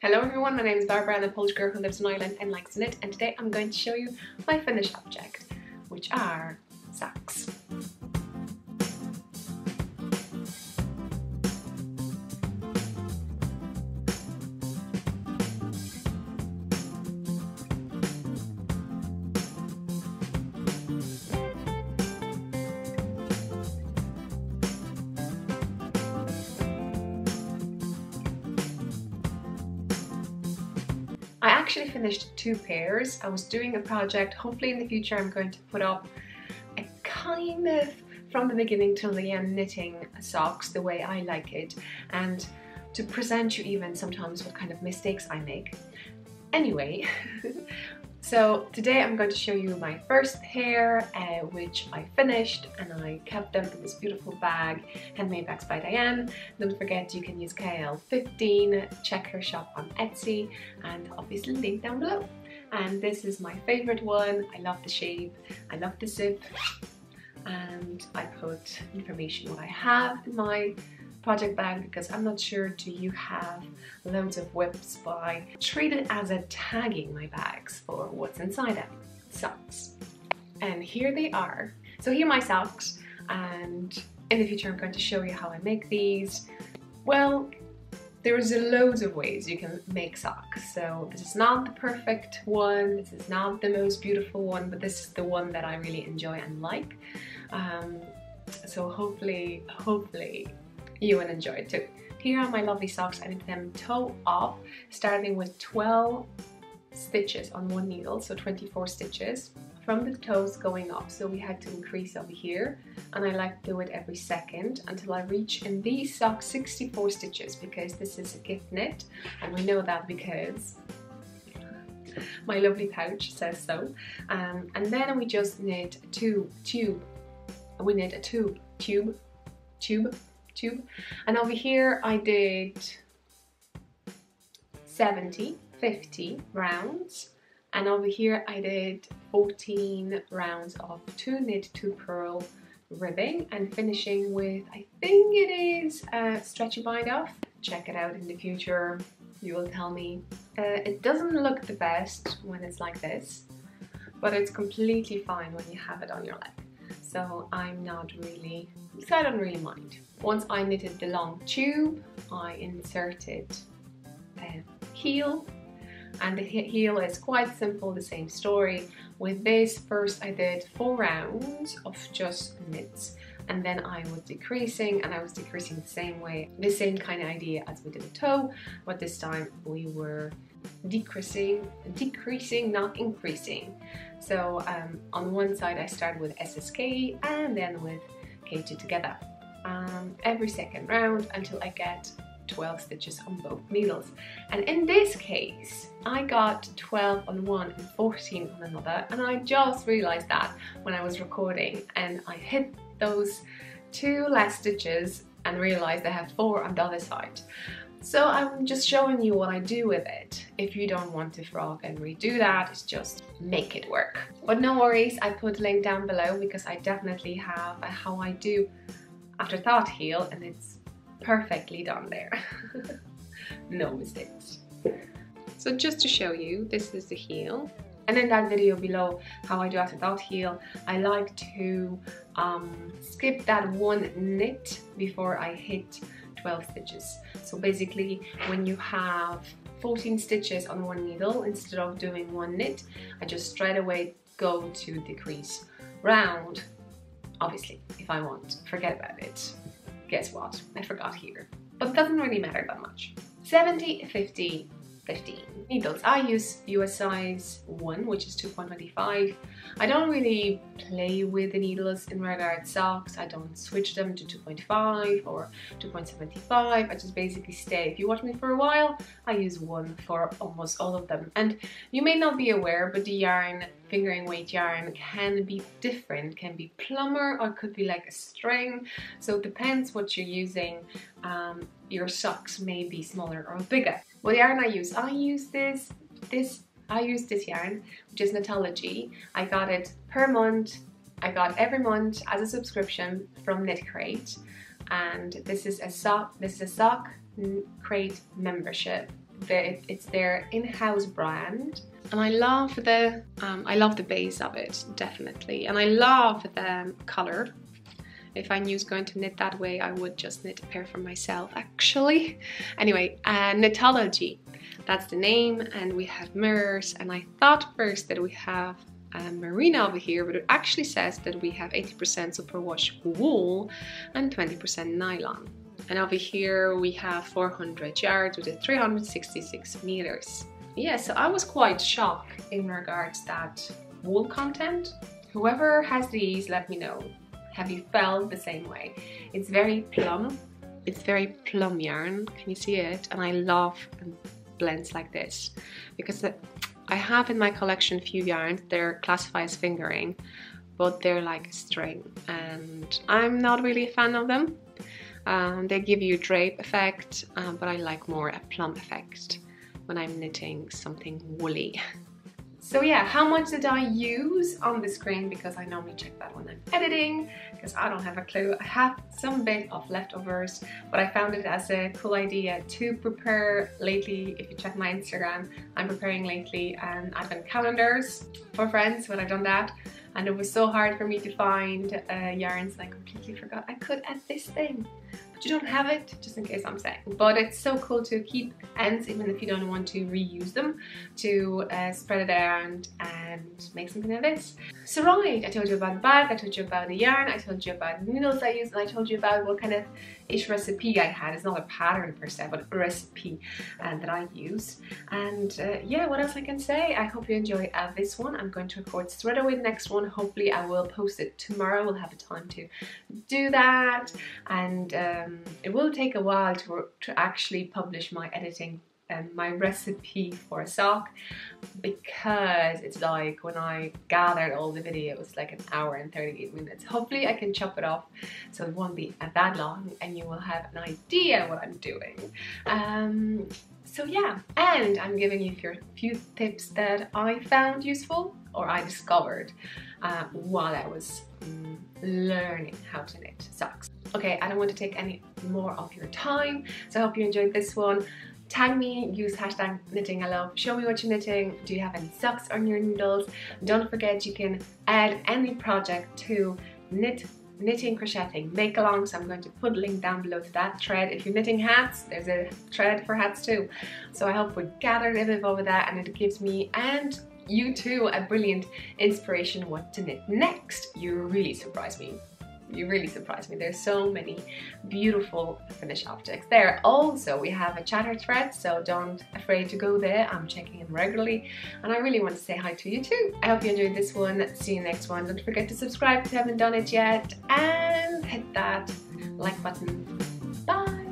Hello everyone, my name is Barbara. I'm a Polish girl who lives in Ireland and likes to knit, and today I'm going to show you my finished object, which are socks. I actually finished 2 pairs. I was doing a project. Hopefully in the future I'm going to put up a kind of from the beginning till the end knitting socks the way I like it, and to present you even sometimes what kind of mistakes I make. Anyway, so today I'm going to show you my first pair, which I finished, and I kept them in this beautiful bag, Handmade Bags by Diane. Don't forget you can use KL15, check her shop on Etsy, and obviously link down below. And this is my favorite one. I love the shape, I love the zip, and I put information what I have in my project bag because I'm not sure do you have loads of whips, but I treat it as a tagging my bags for what's inside them. Socks. And here they are. So here are my socks, and in the future I'm going to show you how I make these. Well, there's loads of ways you can make socks. So this is not the perfect one, this is not the most beautiful one, but this is the one that I really enjoy and like. So hopefully you will enjoy it too. Here are my lovely socks. I knit them toe up, starting with 12 stitches on one needle, so 24 stitches from the toes going up. So we had to increase over here, and I like to do it every second until I reach in these socks 64 stitches, because this is a gift knit, and we know that because my lovely pouch says so. And then we just knit a tube, and over here I did 70, 50 rounds, and over here I did 14 rounds of 2 knit 2 purl ribbing, and finishing with, I think it is a stretchy bind off. Check it out in the future, you will tell me. It doesn't look the best when it's like this, but it's completely fine when you have it on your leg. So I don't really mind. Once I knitted the long tube, I inserted a heel, and the heel is quite simple, the same story. With this, first I did 4 rounds of just knits, and then I was decreasing, and I was decreasing the same way, the same kind of idea as we did a toe, but this time we were decreasing, not increasing. So on one side I started with SSK and then with K2 together every second round until I get 12 stitches on both needles. And in this case I got 12 on one and 14 on another, and I just realized that when I was recording, and I hit those 2 last stitches and realized I had 4 on the other side. So I'm just showing you what I do with it. If you don't want to frog and redo that, it's just make it work. But no worries, I put a link down below because I definitely have a how I do afterthought heel, and it's perfectly done there. No mistakes. So just to show you, this is the heel. And in that video below how I do afterthought heel, I like to skip that one knit before I hit 12 stitches. So basically when you have 14 stitches on one needle, instead of doing 1 knit, I just straight away go to decrease round. Obviously, if I want, forget about it. Guess what? I forgot here. But it doesn't really matter that much. 70, 50, 15 needles. I use US size 1, which is 2.25. I don't really play with the needles in regard socks. I don't switch them to 2.5 or 2.75. I just basically stay. If you watch me for a while, I use 1 for almost all of them. And you may not be aware, but the yarn, fingering weight yarn, can be different. Can be plumber, or could be like a string. So it depends what you're using. Your socks may be smaller or bigger. What yarn I use this yarn, which is Knitology. I got it per month. I got every month as a subscription from KnitCrate, and this is a sock crate membership. It's their in-house brand, and I love the base of it, definitely, and I love the color. If I knew I was going to knit that way, I would just knit a pair for myself, actually. Anyway, Knitology, that's the name, and we have mirrors, and I thought first that we have merino over here, but it actually says that we have 80% superwash wool and 20% nylon. And over here we have 400 yards with 366 meters. Yeah, so I was quite shocked in regards to that wool content. Whoever has these, let me know. Have you felt the same way? It's very plum. It's very plum yarn. Can you see it? And I love blends like this because I have in my collection a few yarns. They're classified as fingering, but they're like string, and I'm not really a fan of them. They give you a drape effect, but I like more a plum effect when I'm knitting something woolly. So yeah, how much did I use on the screen? Because I normally check that when I'm editing, because I don't have a clue. I have some bit of leftovers, but I found it as a cool idea to prepare lately. If you check my Instagram, I'm preparing lately advent calendars for friends when I've done that. And it was so hard for me to find yarns, and I completely forgot I could add this thing. But you don't have it, just in case I'm saying. But it's so cool to keep ends, even if you don't want to reuse them, to spread it around and make something of this. So right, I told you about the bag, I told you about the yarn, I told you about the needles I used, and I told you about what kind of ish recipe I had. It's not a pattern per se, but a recipe that I use. And yeah, what else I can say? I hope you enjoy this one. I'm going to record straight away the next one. Hopefully I will post it tomorrow. We'll have a time to do that, and it will take a while to actually publish my editing and my recipe for a sock, because it's like when I gathered all the video, it was like an hour and 38 minutes. Hopefully I can chop it off so it won't be that long and you will have an idea what I'm doing. So yeah, and I'm giving you a few tips that I found useful or I discovered while I was learning how to knit socks. Okay, I don't want to take any more of your time, so I hope you enjoyed this one. Tag me, use hashtag knittingalove, show me what you're knitting. Do you have any socks on your needles? Don't forget you can add any project to knitting, crocheting, make along. So I'm going to put a link down below to that thread. If you're knitting hats, there's a thread for hats too. So I hope we gathered a bit over that, and it gives me and you too a brilliant inspiration what to knit next. You really surprised me. You really surprised me. There's so many beautiful finished objects there. Also, we have a chatter thread, so don't afraid to go there. I'm checking in regularly, and I really want to say hi to you too. I hope you enjoyed this one. See you next one. Don't forget to subscribe if you haven't done it yet, and hit that like button. Bye.